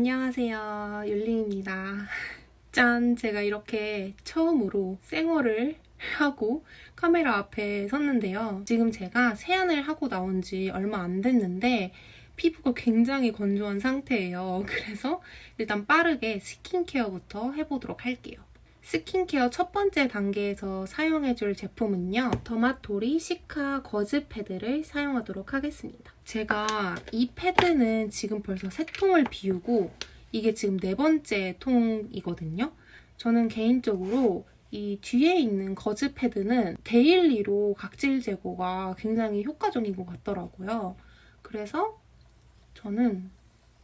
안녕하세요, 율리입니다. 짠! 제가 이렇게 처음으로 생얼을 하고 카메라 앞에 섰는데요. 지금 제가 세안을 하고 나온 지 얼마 안 됐는데 피부가 굉장히 건조한 상태예요. 그래서 일단 빠르게 스킨케어부터 해보도록 할게요. 스킨케어 첫 번째 단계에서 사용해줄 제품은요. 더마토리 시카 거즈 패드를 사용하도록 하겠습니다. 제가 이 패드는 지금 벌써 3통을 비우고 이게 지금 4번째 통이거든요. 저는 개인적으로 이 뒤에 있는 거즈 패드는 데일리로 각질 제거가 굉장히 효과적인 것 같더라고요. 그래서 저는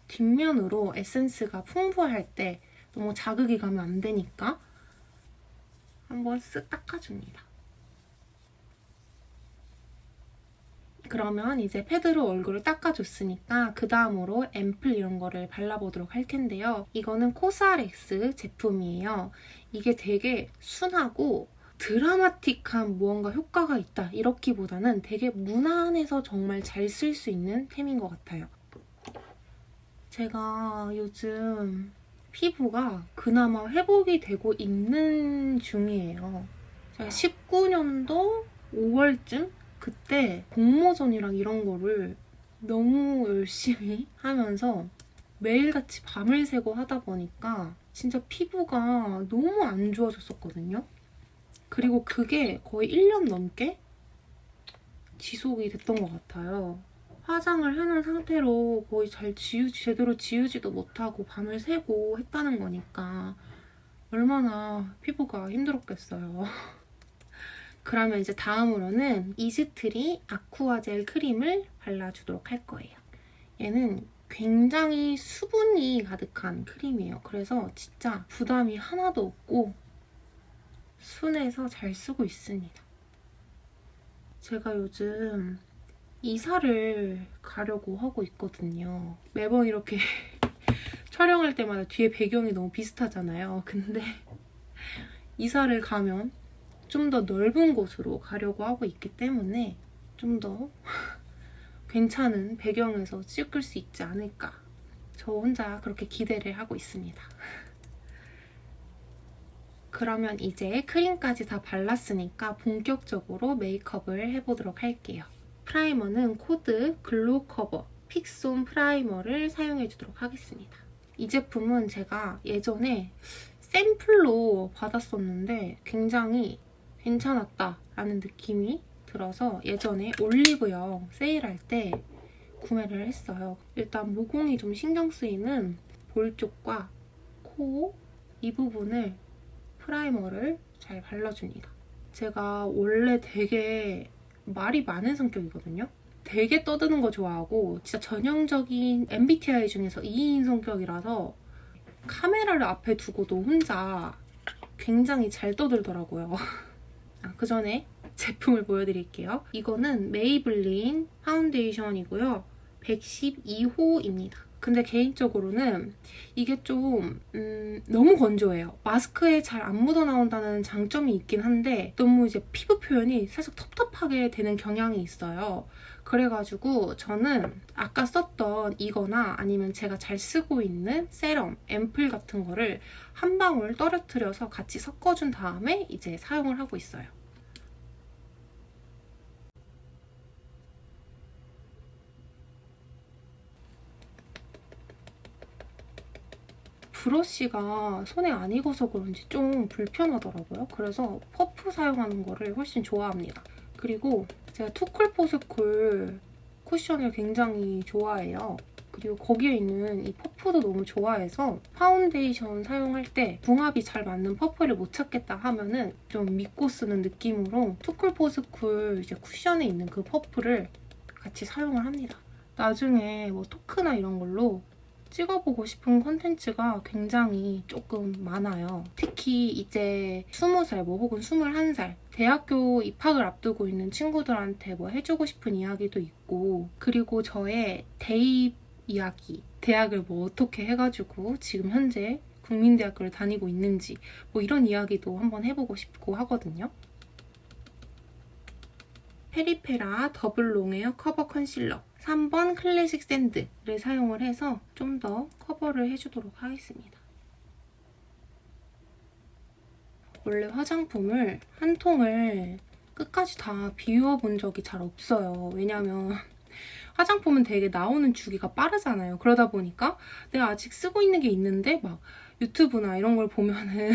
뒷면으로 에센스가 풍부할 때 너무 자극이 가면 안 되니까 한번 쓱 닦아줍니다. 그러면 이제 패드로 얼굴을 닦아줬으니까 그 다음으로 앰플 이런 거를 발라보도록 할 텐데요. 이거는 코스알엑스 제품이에요. 이게 되게 순하고 드라마틱한 무언가 효과가 있다 이렇기보다는 되게 무난해서 정말 잘 쓸 수 있는 템인 것 같아요. 제가 요즘 피부가 그나마 회복이 되고 있는 중이에요. 제가 19년도 5월쯤? 그때 공모전이랑 이런 거를 너무 열심히 하면서 매일같이 밤을 새고 하다 보니까 진짜 피부가 너무 안 좋아졌었거든요. 그리고 그게 거의 1년 넘게 지속이 됐던 것 같아요. 화장을 해놓은 상태로 거의 제대로 지우지도 못하고 밤을 새고 했다는 거니까 얼마나 피부가 힘들었겠어요. 그러면 이제 다음으로는 이즈트리 아쿠아 젤 크림을 발라주도록 할 거예요. 얘는 굉장히 수분이 가득한 크림이에요. 그래서 진짜 부담이 하나도 없고 순해서 잘 쓰고 있습니다. 제가 요즘 이사를 가려고 하고 있거든요. 매번 이렇게 촬영할 때마다 뒤에 배경이 너무 비슷하잖아요. 근데 이사를 가면 좀 더 넓은 곳으로 가려고 하고 있기 때문에 좀 더 괜찮은 배경에서 찍을 수 있지 않을까. 저 혼자 그렇게 기대를 하고 있습니다. 그러면 이제 크림까지 다 발랐으니까 본격적으로 메이크업을 해보도록 할게요. 프라이머는 코드 글로우 커버 픽솜 프라이머를 사용해주도록 하겠습니다. 이 제품은 제가 예전에 샘플로 받았었는데 굉장히 괜찮았다라는 느낌이 들어서 예전에 올리브영 세일할 때 구매를 했어요. 일단 모공이 좀 신경 쓰이는 볼 쪽과 코 이 부분을 프라이머를 잘 발라줍니다. 제가 원래 되게 말이 많은 성격이거든요. 되게 떠드는 거 좋아하고 진짜 전형적인 MBTI 중에서 E인 성격이라서 카메라를 앞에 두고도 혼자 굉장히 잘 떠들더라고요. 그 전에 제품을 보여드릴게요. 이거는 메이블린 파운데이션이고요. 112호입니다. 근데 개인적으로는 이게 좀 너무 건조해요. 마스크에 잘 안 묻어나온다는 장점이 있긴 한데 너무 이제 피부 표현이 살짝 텁텁하게 되는 경향이 있어요. 그래가지고 저는 아까 썼던 이거나 아니면 제가 잘 쓰고 있는 세럼, 앰플 같은 거를 한 방울 떨어뜨려서 같이 섞어준 다음에 이제 사용을 하고 있어요. 브러쉬가 손에 안 익어서 그런지 좀 불편하더라고요. 그래서 퍼프 사용하는 거를 훨씬 좋아합니다. 그리고 제가 투쿨포스쿨 쿠션을 굉장히 좋아해요. 그리고 거기에 있는 이 퍼프도 너무 좋아해서 파운데이션 사용할 때 궁합이 잘 맞는 퍼프를 못 찾겠다 하면은 좀 믿고 쓰는 느낌으로 투쿨포스쿨 이제 쿠션에 있는 그 퍼프를 같이 사용을 합니다. 나중에 뭐 토크나 이런 걸로 찍어보고 싶은 콘텐츠가 굉장히 조금 많아요. 특히 이제 20살 혹은 21살 대학교 입학을 앞두고 있는 친구들한테 뭐 해주고 싶은 이야기도 있고 그리고 저의 대입 이야기 대학을 뭐 어떻게 해가지고 지금 현재 국민대학교를 다니고 있는지 뭐 이런 이야기도 한번 해보고 싶고 하거든요. 페리페라 더블 롱웨어 커버 컨실러 3번 클래식 샌드를 사용을 해서 좀 더 커버를 해주도록 하겠습니다. 원래 화장품을 한 통을 끝까지 다 비워본 적이 잘 없어요. 왜냐면 화장품은 되게 나오는 주기가 빠르잖아요. 그러다 보니까 내가 아직 쓰고 있는 게 있는데 막 유튜브나 이런 걸 보면은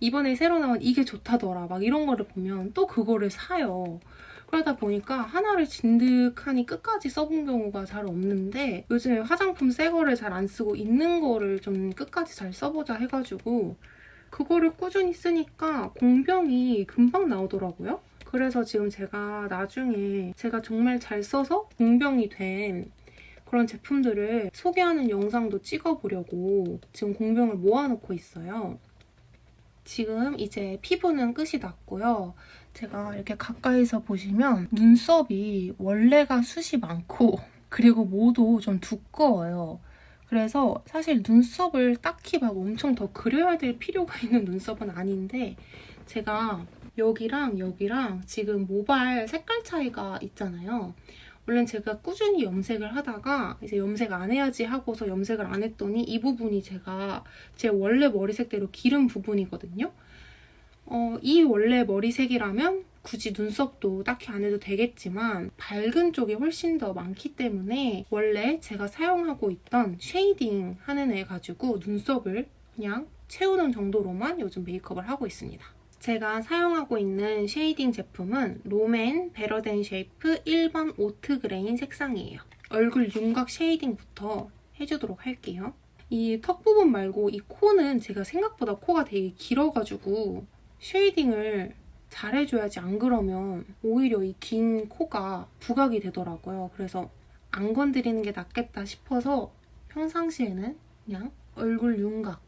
이번에 새로 나온 이게 좋다더라 막 이런 거를 보면 또 그거를 사요. 그러다 보니까 하나를 진득하니 끝까지 써본 경우가 잘 없는데 요즘에 화장품 새 거를 잘 안 쓰고 있는 거를 좀 끝까지 잘 써보자 해가지고 그거를 꾸준히 쓰니까 공병이 금방 나오더라고요. 그래서 지금 제가 나중에 제가 정말 잘 써서 공병이 된 그런 제품들을 소개하는 영상도 찍어보려고 지금 공병을 모아놓고 있어요. 지금 이제 피부는 끝이 났고요. 제가 이렇게 가까이서 보시면 눈썹이 원래가 숱이 많고 그리고 모도 좀 두꺼워요. 그래서 사실 눈썹을 딱히 막 엄청 더 그려야 될 필요가 있는 눈썹은 아닌데 제가 여기랑 여기랑 지금 모발 색깔 차이가 있잖아요. 원래 제가 꾸준히 염색을 하다가 이제 염색 안 해야지 하고서 염색을 안 했더니 이 부분이 제가 제 원래 머리색대로 기른 부분이거든요. 이 원래 머리색이라면 굳이 눈썹도 딱히 안 해도 되겠지만 밝은 쪽이 훨씬 더 많기 때문에 원래 제가 사용하고 있던 쉐이딩 하는 애 가지고 눈썹을 그냥 채우는 정도로만 요즘 메이크업을 하고 있습니다. 제가 사용하고 있는 쉐이딩 제품은 롬앤 베러덴 쉐이프 1번 오트 그레인 색상이에요. 얼굴 윤곽 쉐이딩부터 해주도록 할게요. 이 턱 부분 말고 이 코는 제가 생각보다 코가 되게 길어가지고 쉐이딩을 잘 해줘야지 안 그러면 오히려 이 긴 코가 부각이 되더라고요. 그래서 안 건드리는 게 낫겠다 싶어서 평상시에는 그냥 얼굴 윤곽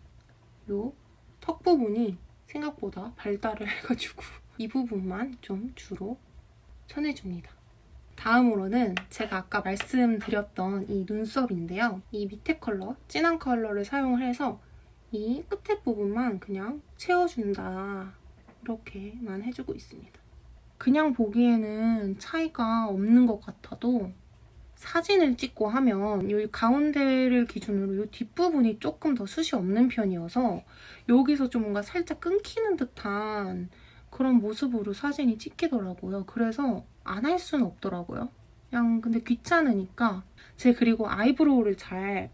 요 턱 부분이 생각보다 발달을 해가지고 이 부분만 좀 주로 쳐내줍니다. 다음으로는 제가 아까 말씀드렸던 이 눈썹인데요. 이 밑에 컬러, 진한 컬러를 사용을 해서 이 끝에 부분만 그냥 채워준다. 이렇게만 해주고 있습니다. 그냥 보기에는 차이가 없는 것 같아도 사진을 찍고 하면 이 가운데를 기준으로 이 뒷부분이 조금 더 숱이 없는 편이어서 여기서 좀 뭔가 살짝 끊기는 듯한 그런 모습으로 사진이 찍히더라고요. 그래서 안 할 수는 없더라고요. 그냥 근데 귀찮으니까 그리고 아이브로우를 잘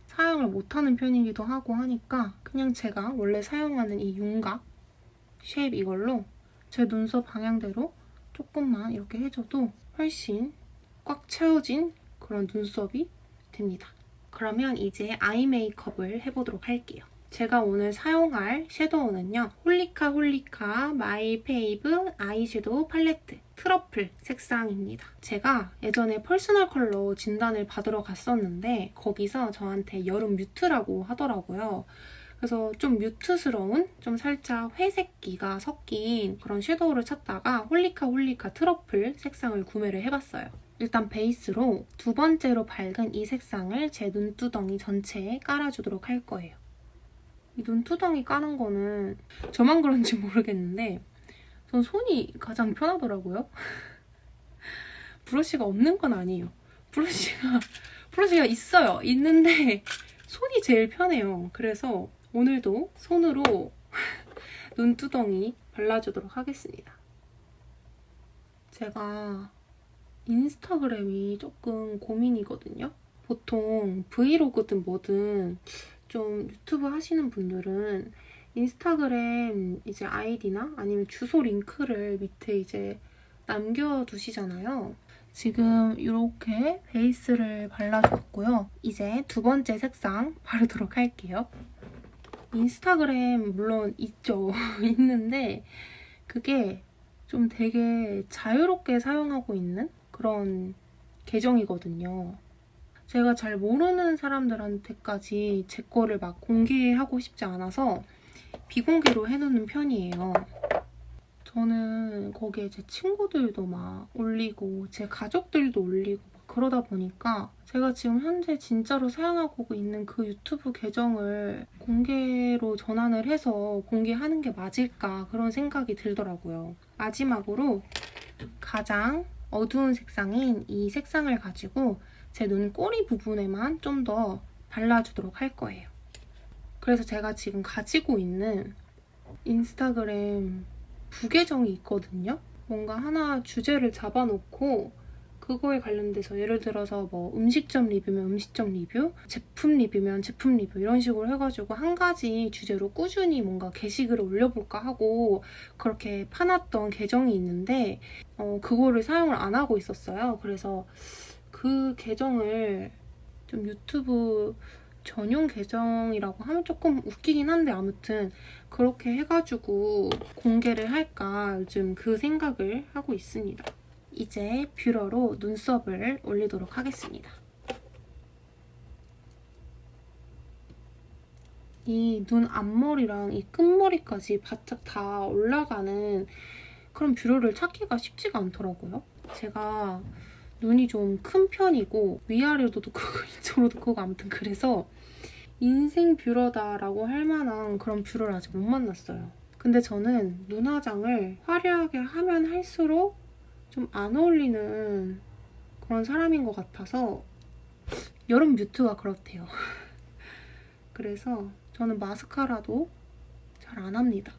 사용을 못하는 편이기도 하고 하니까 그냥 제가 원래 사용하는 이 윤곽 쉐입 이걸로 제 눈썹 방향대로 조금만 이렇게 해줘도 훨씬 꽉 채워진 그런 눈썹이 됩니다. 그러면 이제 아이 메이크업을 해보도록 할게요. 제가 오늘 사용할 섀도우는요. 홀리카 마이 페이브 아이섀도우 팔레트 트러플 색상입니다. 제가 예전에 퍼스널 컬러 진단을 받으러 갔었는데 거기서 저한테 여름 뮤트라고 하더라고요. 그래서 좀 뮤트스러운 좀 살짝 회색기가 섞인 그런 섀도우를 찾다가 홀리카 트러플 색상을 구매를 해봤어요. 일단 베이스로 두 번째로 밝은 이 색상을 제 눈두덩이 전체에 깔아주도록 할 거예요. 이 눈두덩이 까는 거는 저만 그런지 모르겠는데 전 손이 가장 편하더라고요. 브러쉬가 없는 건 아니에요. 브러쉬가 있어요. 있는데 손이 제일 편해요. 그래서 오늘도 손으로 눈두덩이 발라주도록 하겠습니다. 제가 인스타그램이 조금 고민이거든요. 보통 브이로그든 뭐든 좀 유튜브 하시는 분들은 인스타그램 이제 아이디나 아니면 주소 링크를 밑에 이제 남겨두시잖아요. 지금 이렇게 베이스를 발라줬고요. 이제 두 번째 색상 바르도록 할게요. 인스타그램 물론 있죠. 있는데 그게 좀 되게 자유롭게 사용하고 있는 그런 계정이거든요. 제가 잘 모르는 사람들한테까지 제 거를 막 공개하고 싶지 않아서 비공개로 해놓는 편이에요. 저는 거기에 제 친구들도 막 올리고 제 가족들도 올리고 막 그러다 보니까 제가 지금 현재 진짜로 사용하고 있는 그 유튜브 계정을 공개로 전환을 해서 공개하는 게 맞을까 그런 생각이 들더라고요. 마지막으로 가장 어두운 색상인 이 색상을 가지고 제 눈 꼬리 부분에만 좀 더 발라주도록 할 거예요. 그래서 제가 지금 가지고 있는 인스타그램 부계정이 있거든요. 뭔가 하나 주제를 잡아놓고 그거에 관련돼서 예를 들어서 뭐 음식점 리뷰면 음식점 리뷰, 제품 리뷰면 제품 리뷰 이런 식으로 해가지고 한 가지 주제로 꾸준히 뭔가 게시글을 올려볼까 하고 그렇게 파놨던 계정이 있는데 그거를 사용을 안 하고 있었어요. 그래서 그 계정을 좀 유튜브 전용 계정이라고 하면 조금 웃기긴 한데 아무튼 그렇게 해가지고 공개를 할까 요즘 그 생각을 하고 있습니다. 이제 뷰러로 눈썹을 올리도록 하겠습니다. 이 눈 앞머리랑 이 끝머리까지 바짝 다 올라가는 그런 뷰러를 찾기가 쉽지가 않더라고요. 제가 눈이 좀 큰 편이고 위아래로도 크고 이쪽으로도 크고 아무튼 그래서 인생 뷰러다라고 할 만한 그런 뷰러를 아직 못 만났어요. 근데 저는 눈화장을 화려하게 하면 할수록 좀 안 어울리는 그런 사람인 것 같아서 여름 뮤트가 그렇대요. 그래서 저는 마스카라도 잘 안 합니다.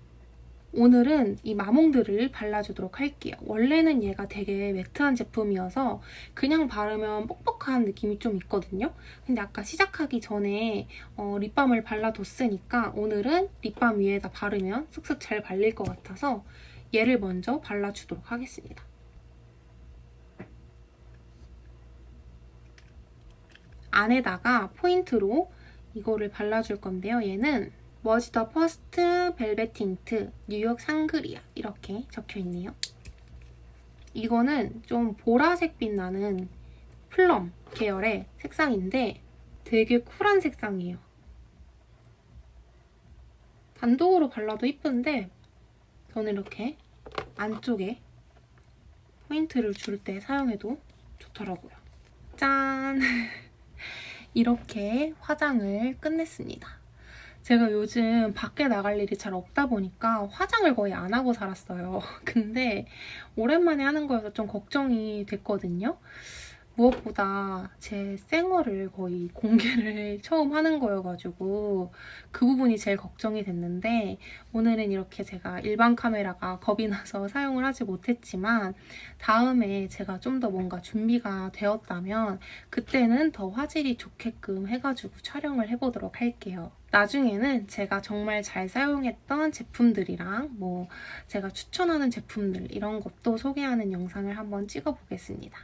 오늘은 이 마몽드를 발라주도록 할게요. 원래는 얘가 되게 매트한 제품이어서 그냥 바르면 뻑뻑한 느낌이 좀 있거든요. 근데 아까 시작하기 전에 립밤을 발라뒀으니까 오늘은 립밤 위에다 바르면 쓱쓱 잘 발릴 것 같아서 얘를 먼저 발라주도록 하겠습니다. 안에다가 포인트로 이거를 발라줄 건데요. 얘는 워즈 더 퍼스트 벨벳 틴트 뉴욕 샹그리아 이렇게 적혀있네요. 이거는 좀 보라색빛 나는 플럼 계열의 색상인데 되게 쿨한 색상이에요. 단독으로 발라도 이쁜데 저는 이렇게 안쪽에 포인트를 줄 때 사용해도 좋더라고요. 짠! 이렇게 화장을 끝냈습니다. 제가 요즘 밖에 나갈 일이 잘 없다 보니까 화장을 거의 안 하고 살았어요. 근데 오랜만에 하는 거여서 좀 걱정이 됐거든요. 무엇보다 제 생얼을 거의 공개를 처음 하는 거여가지고 그 부분이 제일 걱정이 됐는데 오늘은 이렇게 제가 일반 카메라가 겁이 나서 사용을 하지 못했지만 다음에 제가 좀 더 뭔가 준비가 되었다면 그때는 더 화질이 좋게끔 해가지고 촬영을 해보도록 할게요. 나중에는 제가 정말 잘 사용했던 제품들이랑 뭐 제가 추천하는 제품들 이런 것도 소개하는 영상을 한번 찍어보겠습니다.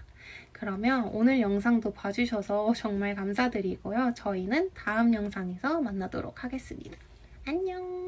그러면 오늘 영상도 봐주셔서 정말 감사드리고요. 저희는 다음 영상에서 만나도록 하겠습니다. 안녕!